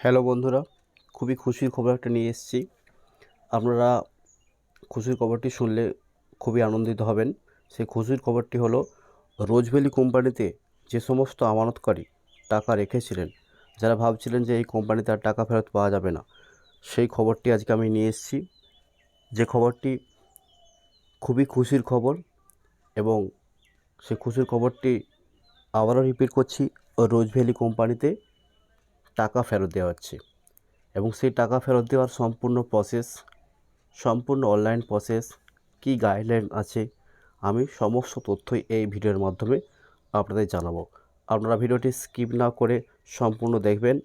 Hello বন্ধুরা, খুবই খুশির খবর একটা নিয়ে এসেছি। আপনারা খুশির খবরটি শুনলে খুবই আনন্দিত হবেন। সেই খুশির খবরটি হলো, রোজভ্যালি কোম্পানিতে যে সমস্ত আমানতকারী টাকা রেখেছিলেন, যারা ভাবছিলেন যে এই কোম্পানিতে আর টাকা ফেরত পাওয়া যাবে না, সেই খবরটি আজকে আমি নিয়ে এসেছি। যে খবরটি খুবই খুশির খবর, এবং সেই খুশির খবরটি আবারও রিপিট করছি, রোজভ্যালি কোম্পানিতে টাকা ফেরত দেওয়া হচ্ছে। এবং সেই টাকা ফেরত দেওয়ার সম্পূর্ণ প্রসেস, সম্পূর্ণ অনলাইন প্রসেস, কী গাইডলাইন আছে, আমি সমস্ত তথ্যই এই ভিডিওর মাধ্যমে আপনাদের জানাবো। আপনারা ভিডিওটি স্কিপ না করে সম্পূর্ণ দেখবেন,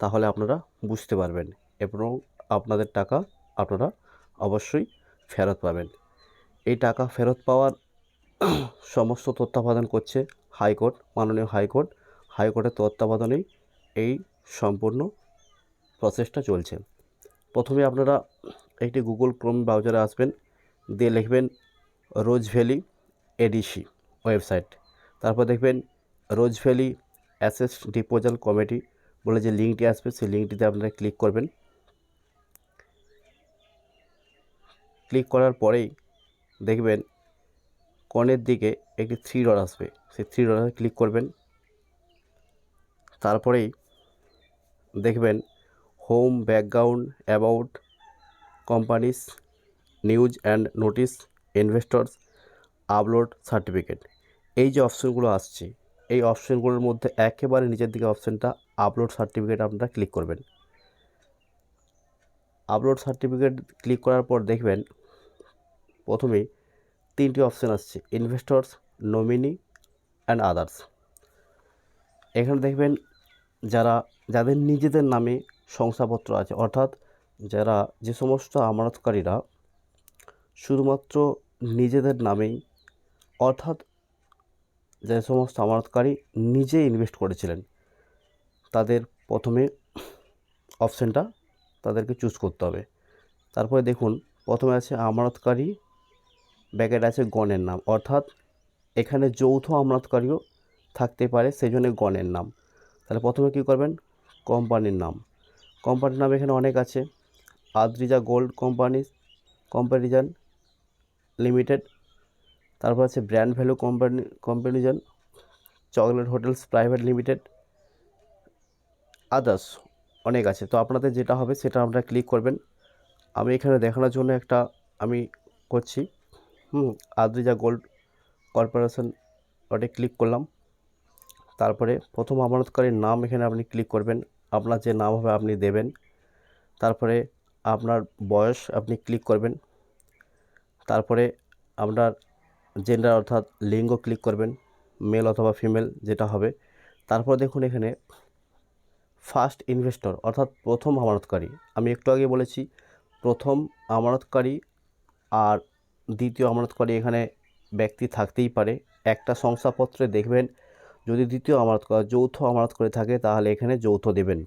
তাহলে আপনারা বুঝতে পারবেন এবং আপনাদের টাকা আপনারা অবশ্যই ফেরত পাবেন। এই টাকা ফেরত পাওয়ার সমস্ত তত্ত্বাবধান করছে হাইকোর্ট, মাননীয় হাইকোর্ট। হাইকোর্টের তত্ত্বাবধানেই এই সম্পূর্ণ প্রসেসটা চলছে। প্রথমে আপনারা একটি গুগল ক্রোম ব্রাউজারে আসবেন, দিয়ে লিখবেন রোজভ্যালি এডিসি ওয়েবসাইট। তারপর দেখবেন রোজভ্যালি অ্যাসেট ডিসপোজাল কমিটি বলে যে লিঙ্কটি আসবে, সেই লিঙ্কটিতে আপনারা ক্লিক করবেন। ক্লিক করার পরেই দেখবেন কর্নের দিকে একটি থ্রি ডট আসবে, সেই থ্রি ডটে ক্লিক করবেন। তারপরেই দেখবেন home, background, about, companies, news and notice, investors, upload certificate. এই যে অপশানগুলো আসছে, এই অপশানগুলোর মধ্যে একেবারে নিচের দিকে অপশানটা আপলোড সার্টিফিকেট আপনারা ক্লিক করবেন। আপলোড সার্টিফিকেট ক্লিক করার পর দেখবেন প্রথমেই তিনটি অপশান আসছে, ইনভেস্টরস, নমিনি অ্যান্ড আদার্স। এখানে দেখবেন যাদের নিজেদের নামে শংসাপত্র আছে, অর্থাৎ যে সমস্ত আমানতকারীরা শুধুমাত্র নিজেদের নামেই, অর্থাৎ যে সমস্ত আমানতকারী নিজে ইনভেস্ট করেছিলেন, তাদের প্রথমে অপশানটা তাদেরকে চুজ করতে হবে। তারপরে দেখুন প্রথমে আছে আমানতকারী, ব্যাকেট আছে গণের নাম, অর্থাৎ এখানে যৌথ আমানতকারীও থাকতে পারে, সেই জন্য গণের নাম। তাহলে প্রথমে কী করবেন, কোম্পানির নাম। কোম্পানির নাম এখানে অনেক আছে, আদ্রিজা গোল্ড কম্পারিজন লিমিটেড। তারপর আছে brand value comparison, chocolate hotels private limited, others অনেক আছে। তো আপনাদের যেটা হবে সেটা আপনারা ক্লিক করবেন। আমি এখানে দেখানোর জন্য আমি করছি, আদ্রিজা গোল্ড কর্পোরেশন, ওটা ক্লিক করলাম। তারপরে প্রথম আমানতকারীর নাম এখানে আপনি ক্লিক করবেন, আপনার যে নাম হবে আপনি দেবেন। তারপরে আপনার বয়স আপনি ক্লিক করবেন। তারপরে আপনার জেন্ডার অর্থাৎ লিঙ্গ ক্লিক করবেন, মেল অথবা ফিমেল যেটা হবে। তারপর দেখুন এখানে ফার্স্ট ইনভেস্টর অর্থাৎ প্রথম আমানতকারী, আমি একটু আগে বলেছি প্রথম আমানতকারী আর দ্বিতীয় আমানতকারী এখানে ব্যক্তি থাকতেই পারে। একটা শংসাপত্রে দেখবেন যদি দ্বিতীয় আমানতকারী যৌথ আমানতকারী থাকে তাহলে এখানে যৌথ দেবেন,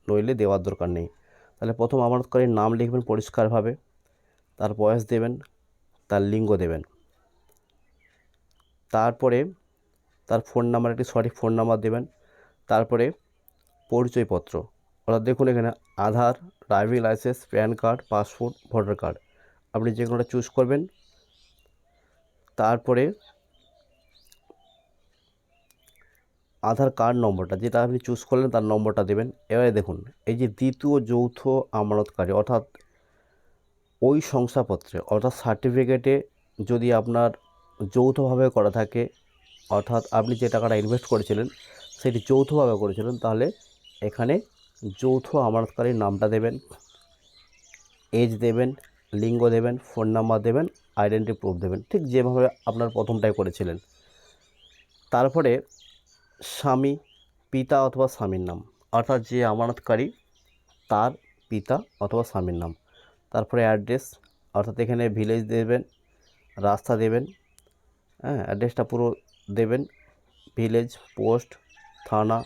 নইলে দেওয়ার দরকার নেই। তাহলে প্রথম আমানতকারীর নাম লিখবেন পরিষ্কারভাবে, তার বয়স দেবেন, তার লিঙ্গ দেবেন। তারপরে তার ফোন নাম্বার, একটি সঠিক ফোন নাম্বার দেবেন। তারপরে পরিচয়পত্র, অর্থাৎ দেখুন এখানে Aadhaar, driving licence, PAN card, passport, voter card, আপনি যে কোনোটা চুজ করবেন। তারপরে আধার কার্ড নম্বরটা যেটা আপনি চুজ করলেন তার নম্বরটা দেবেন। এবারে দেখুন এই যে দ্বিতীয় যৌথ আমানতকারী, অর্থাৎ ওই শংসাপত্রে অর্থাৎ সার্টিফিকেটে যদি আপনার যৌথভাবে করা থাকে, অর্থাৎ আপনি যে টাকাটা ইনভেস্ট করেছিলেন সেটি যৌথভাবে করেছিলেন, তাহলে এখানে যৌথ আমানতকারীর নামটা দেবেন, এজ দেবেন, লিঙ্গ দেবেন, ফোন নাম্বার দেবেন, আইডেন্টি প্রুফ দেবেন, ঠিক যেভাবে আপনার প্রথমটাই করেছিলেন। তারপরে স্বামী, পিতা অথবা স্বামীর নাম, অর্থাৎ যে আমানতকারী তার পিতা অথবা স্বামীর নাম। তারপরে অ্যাড্রেস, অর্থাৎ এখানে ভিলেজ দেবেন, রাস্তা দেবেন, অ্যাড্রেসটা পুরো দেবেন, ভিলেজ, পোস্ট, থানা,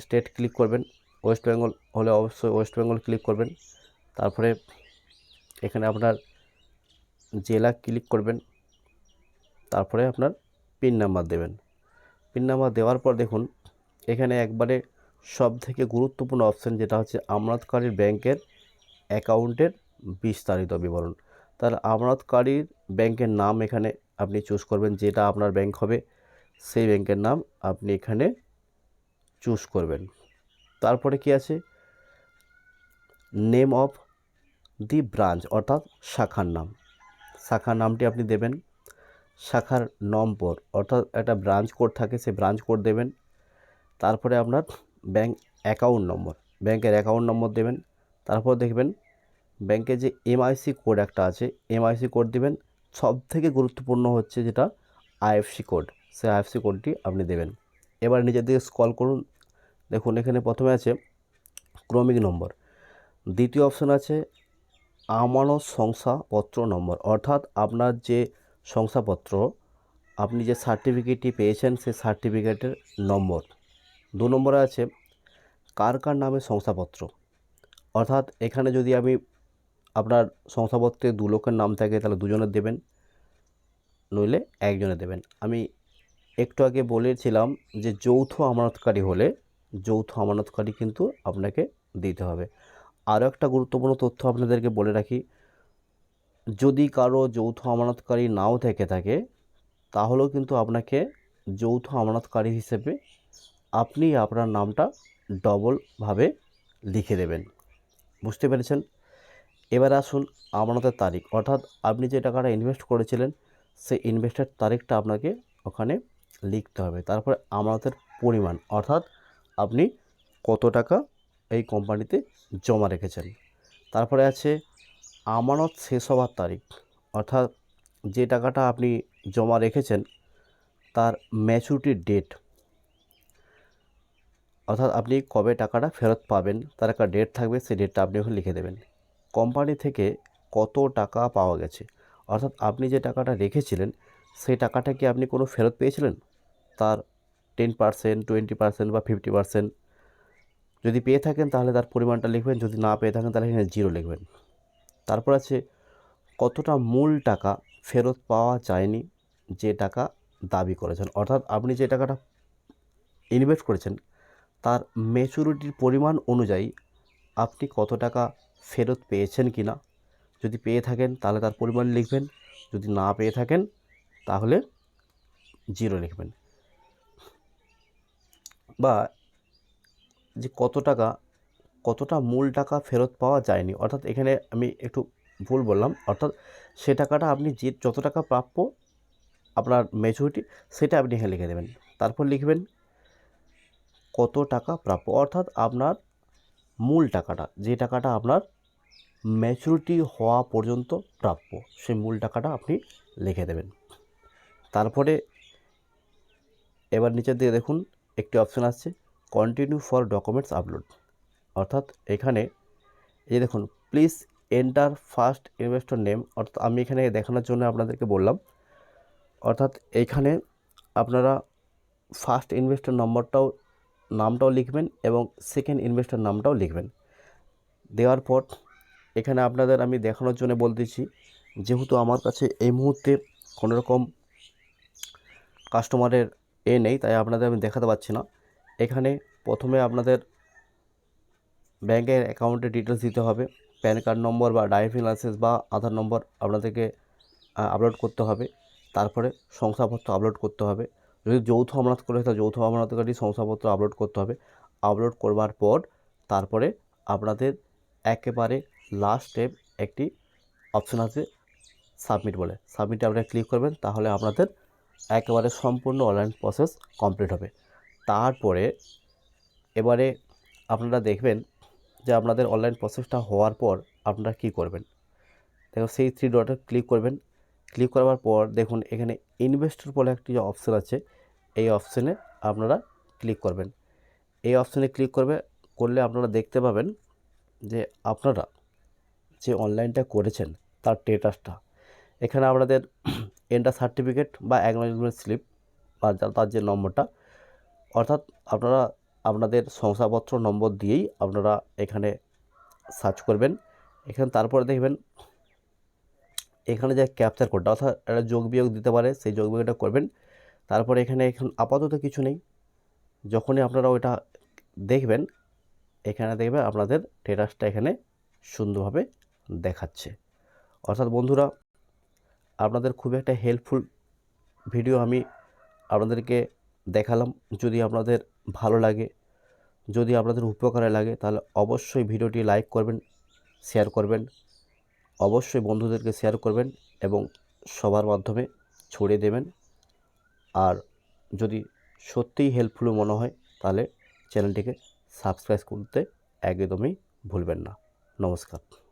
স্টেট ক্লিক করবেন। ওয়েস্ট বেঙ্গল হলে অবশ্যই ওয়েস্ট বেঙ্গল ক্লিক করবেন। তারপরে এখানে আপনার জেলা ক্লিক করবেন। তারপরে আপনার পিন নাম্বার দেবেন। পিন নাম্বার দেওয়ার পর দেখুন এখানে একবারে সবথেকে গুরুত্বপূর্ণ অপশান যেটা হচ্ছে আমানতকারীর ব্যাংকের অ্যাকাউন্টের বিস্তারিত বিবরণ। তাহলে আমানতকারীর ব্যাংকের নাম এখানে আপনি চুজ করবেন, যেটা আপনার ব্যাংক হবে সেই ব্যাংকের নাম আপনি এখানে চুজ করবেন। তারপরে কি আছে, নেম অফ দি ব্রাঞ্চ অর্থাৎ শাখার নাম, শাখার নামটি আপনি দেবেন। শাখার নম্বর অর্থাৎ একটা ব্রাঞ্চ কোড থাকে, সেই ব্রাঞ্চ কোড দেবেন। তারপরে আপনার ব্যাংক অ্যাকাউন্ট নম্বর, ব্যাংকের অ্যাকাউন্ট নম্বর দেবেন। তারপর দেখবেন ব্যাংকে যে এমআইসি কোড একটা আছে, এমআইসি কোড দিবেন। সবথেকে গুরুত্বপূর্ণ হচ্ছে যেটা আইএফসি কোড, সেই আইএফসি কোডটি আপনি দেবেন। এবার নিজের দিকে স্ক্রল করুন, দেখুন এখানে প্রথমে আছে ক্রমিক নম্বর, দ্বিতীয় অপশান আছে আমানত শংসাপত্র নম্বর, অর্থাৎ আপনার যে শংসাপত্র, আপনি যে সার্টিফিকেটটি পেয়েছেন সেই সার্টিফিকেটের নম্বর। 2 নম্বরে আছে কার কার নামে শংসাপত্র, অর্থাৎ এখানে যদি আমি আপনার শংসাপত্রে 2 লোকের নাম থাকে তাহলে 2 জনের দেবেন, নইলে 1 জনের দেবেন। আমি একটু আগে বলেছিলাম যে যৌথ আমানতকারী হলে যৌথ আমানতকারী কিন্তু আপনাকে দিতে হবে। আরও একটা গুরুত্বপূর্ণ তথ্য আপনাদেরকে বলে রাখি, যদি কারো যৌথ আমানতকারী নাও থেকে থাকে তাহলেও কিন্তু আপনাকে যৌথ আমানতকারী হিসেবে আপনি আপনার নামটা ডবলভাবে লিখে দেবেন। বুঝতে পেরেছেন? এবার আসুন আমানতের তারিখ, অর্থাৎ আপনি যে টাকাটা ইনভেস্ট করেছিলেন সেই ইনভেস্টের তারিখটা আপনাকে ওখানে লিখতে হবে। তারপরে আমানতের পরিমাণ, অর্থাৎ আপনি কত টাকা এই কোম্পানিতে জমা রেখেছেন। তারপরে আছে আমানত শেষ হওয়ার তারিখ, অর্থাৎ যে টাকাটা আপনি জমা রেখেছেন তার ম্যাচুরিটির ডেট, অর্থাৎ আপনি কবে টাকাটা ফেরত পাবেন তার একটা ডেট থাকবে, সেই ডেটটা আপনি ওখানে লিখে দেবেন। কোম্পানি থেকে কত টাকা পাওয়া গেছে, অর্থাৎ আপনি যে টাকাটা রেখেছিলেন সেই টাকাটা কি আপনি কোনো ফেরত পেয়েছিলেন, তার 10%, 20% বা 50%। যদি পেয়ে থাকেন তাহলে তার পরিমাণটা লিখবেন, যদি না পেয়ে থাকেন তাহলে এখানে 0 লিখবেন। তারপর আছে কতটা মূল টাকা ফেরত পাওয়া যায়নি যে টাকা দাবি করেছেন, অর্থাৎ আপনি যে টাকাটা ইনভেস্ট করেছেন তার ম্যাচুরিটির পরিমাণ অনুযায়ী আপনি কত টাকা ফেরত পেয়েছেন কি না। যদি পেয়ে থাকেন তাহলে তার পরিমাণ লিখবেন, যদি না পেয়ে থাকেন তাহলে 0 লিখবেন। বা যে কতটা মূল টাকা ফেরত পাওয়া যায়নি, অর্থাৎ এখানে আমি একটু ভুল বললাম, অর্থাৎ সে টাকাটা আপনি যে যত টাকা প্রাপ্য আপনার ম্যাচুরিটি সেটা আপনি এখানে লিখে দেবেন। তারপর লিখবেন কত টাকা প্রাপ্য, অর্থাৎ আপনার মূল টাকাটা, যে টাকাটা আপনার ম্যাচুরিটি হওয়া পর্যন্ত প্রাপ্য, সেই মূল টাকাটা আপনি লিখে দেবেন। তারপরে এবার নিচের দিকে দেখুন একটি অপশান আসছে কন্টিনিউ ফর ডকুমেন্টস আপলোড, অর্থাৎ এখানে এই দেখুন please enter first investor name, অর্থাৎ আমি এখানে দেখানোর জন্য আপনাদেরকে বললাম, অর্থাৎ এইখানে আপনারা ফার্স্ট ইনভেস্টর নামটাও লিখবেন এবং সেকেন্ড ইনভেস্টর নামটাও লিখবেন। দেওয়ার পর এখানে আপনাদের আমি দেখানোর জন্য বলতেছি, যেহেতু আমার কাছে এই মুহূর্তে কোনো রকম কাস্টমারের নেই তাই আপনাদের আমি দেখাতে পারছি না। এখানে প্রথমে আপনাদের ব্যাংকের অ্যাকাউন্টের ডিটেলস দিতে হবে, প্যান কার্ড নম্বর বা ড্রাইভিং লাইসেন্স বা আধার নম্বর আপনাদেরকে আপলোড করতে হবে। তারপরে শংসাপত্র আপলোড করতে হবে, যদি যৌথ আমানত করে তাহলে যৌথ আমানতকারী শংসাপত্র আপলোড করতে হবে। আপলোড করবার পর তারপরে আপনাদের একেবারে লাস্ট স্টেপ একটি অপশান আছে সাবমিট বলে, সাবমিটে আপনারা ক্লিক করবেন, তাহলে আপনাদের একেবারে সম্পূর্ণ অনলাইন প্রসেস কমপ্লিট হবে। তারপরে এবারে আপনারা দেখবেন যে আপনাদের অনলাইন প্রসেসটা হওয়ার পর আপনারা কী করবেন। দেখো সেই 3 ডটে ক্লিক করবেন, ক্লিক করবার পর দেখুন এখানে ইনভেস্টর বলে একটি অপশান আছে, এই অপশানে আপনারা ক্লিক করবেন। এই অপশানে ক্লিক করলে আপনারা দেখতে পাবেন যে আপনারা যে অনলাইনটা করেছেন তার স্ট্যাটাসটা। এখানে আপনাদের এন্টার সার্টিফিকেট বা অ্যাকনলেজমেন্ট স্লিপ বা তার যে নম্বরটা, অর্থাৎ আপনারা আপনাদের শংসাপত্র নম্বর দিয়েই আপনারা এখানে সার্চ করবেন। এখানে তারপরে দেখবেন এখানে যে ক্যাপচার কোডটা, অর্থাৎ একটা যোগ বিয়োগ দিতে পারে, সেই যোগ বিয়োগটা করবেন। তারপরে এখানে আপাতত কিছু নেই, যখনই আপনারা ওইটা দেখবেন এখানে দেখবেন আপনাদের টেরাসটা এখানে সুন্দরভাবে দেখাচ্ছে। অর্থাৎ বন্ধুরা, আপনাদের খুব একটা হেল্পফুল ভিডিও আমি আপনাদেরকে দেখালাম। যদি আপনাদের ভালো লাগে, যদি আপনাদের উপকারে লাগে, তাহলে অবশ্যই ভিডিওটি লাইক করবেন, শেয়ার করবেন, অবশ্যই বন্ধুদেরকে শেয়ার করবেন এবং সবার মাধ্যমে ছড়িয়ে দেবেন। আর যদি সত্যিই হেল্পফুল মনে হয় তাহলে চ্যানেলটিকে সাবস্ক্রাইব করতে একদমই ভুলবেন না। নমস্কার।